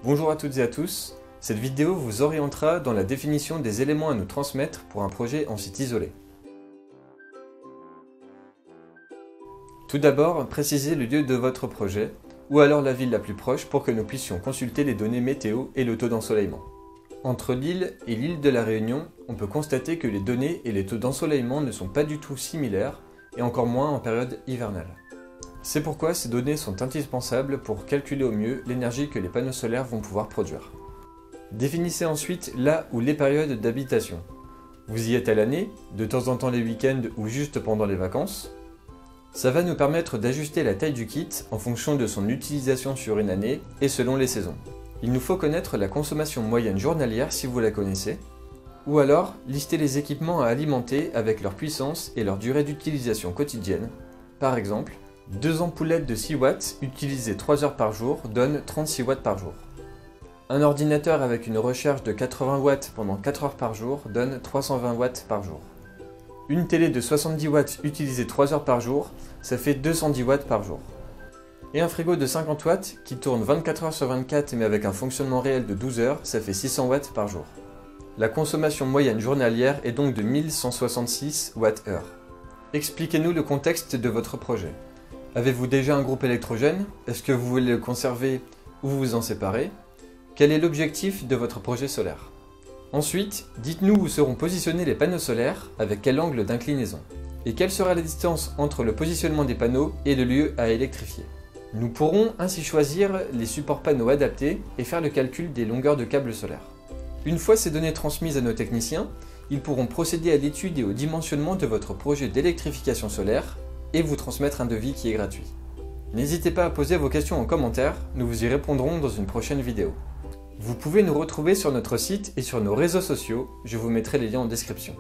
Bonjour à toutes et à tous, cette vidéo vous orientera dans la définition des éléments à nous transmettre pour un projet en site isolé. Tout d'abord, précisez le lieu de votre projet, ou alors la ville la plus proche pour que nous puissions consulter les données météo et le taux d'ensoleillement. Entre l'île et l'île de la Réunion, on peut constater que les données et les taux d'ensoleillement ne sont pas du tout similaires, et encore moins en période hivernale. C'est pourquoi ces données sont indispensables pour calculer au mieux l'énergie que les panneaux solaires vont pouvoir produire. Définissez ensuite la ou les périodes d'habitation. Vous y êtes à l'année, de temps en temps les week-ends ou juste pendant les vacances. Ça va nous permettre d'ajuster la taille du kit en fonction de son utilisation sur une année et selon les saisons. Il nous faut connaître la consommation moyenne journalière si vous la connaissez, ou alors lister les équipements à alimenter avec leur puissance et leur durée d'utilisation quotidienne. Par exemple, 2 ampoulettes de 6 watts utilisées 3 heures par jour donnent 36 watts par jour. Un ordinateur avec une recharge de 80 watts pendant 4 heures par jour donne 320 watts par jour. Une télé de 70 watts utilisée 3 heures par jour, ça fait 210 watts par jour. Et un frigo de 50 watts qui tourne 24 heures sur 24 mais avec un fonctionnement réel de 12 heures, ça fait 600 watts par jour. La consommation moyenne journalière est donc de 1166 Wh. Expliquez-nous le contexte de votre projet. Avez-vous déjà un groupe électrogène? Est-ce que vous voulez le conserver ou vous en séparer? Quel est l'objectif de votre projet solaire? Ensuite, dites-nous où seront positionnés les panneaux solaires, avec quel angle d'inclinaison. Et quelle sera la distance entre le positionnement des panneaux et le lieu à électrifier. Nous pourrons ainsi choisir les supports panneaux adaptés et faire le calcul des longueurs de câbles solaires. Une fois ces données transmises à nos techniciens, ils pourront procéder à l'étude et au dimensionnement de votre projet d'électrification solaire et vous transmettre un devis qui est gratuit. N'hésitez pas à poser vos questions en commentaire, nous vous y répondrons dans une prochaine vidéo. Vous pouvez nous retrouver sur notre site et sur nos réseaux sociaux, je vous mettrai les liens en description.